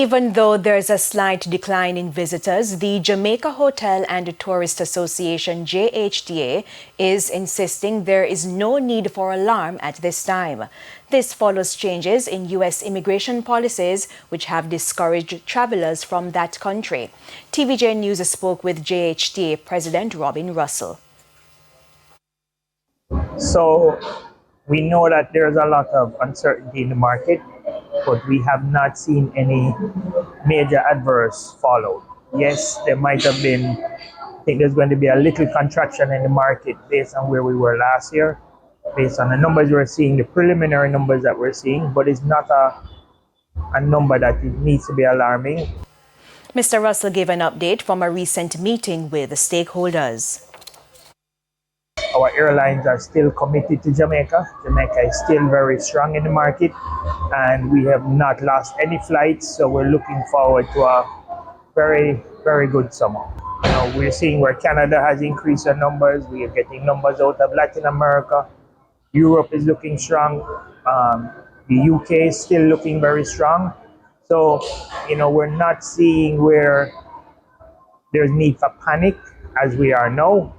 Even though there's a slight decline in visitors, the Jamaica Hotel and Tourist Association JHTA is insisting there is no need for alarm at this time. This follows changes in U.S. immigration policies which have discouraged travelers from that country. TVJ News spoke with JHTA President Robin Russell. So we know that there's a lot of uncertainty in the market, but we have not seen any major adverse fallout. Yes, there might have been, I think there's going to be a little contraction in the market based on where we were last year, based on the numbers we're seeing, the preliminary numbers that we're seeing, but it's not a number that it needs to be alarming. Mr. Russell gave an update from a recent meeting with the stakeholders. Our airlines are still committed to Jamaica. Jamaica is still very strong in the market, and we have not lost any flights, so we're looking forward to a very, very good summer. We're seeing where Canada has increased their numbers. We are getting numbers out of Latin America. Europe is looking strong. The UK is still looking very strong. So, we're not seeing where there's need for panic as we are now.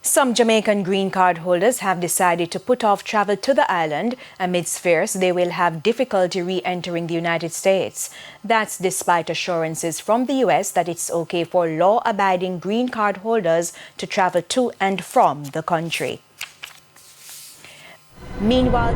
Some Jamaican green card holders have decided to put off travel to the island amidst fears they will have difficulty re-entering the United States. That's despite assurances from the U.S. that it's okay for law-abiding green card holders to travel to and from the country. Meanwhile,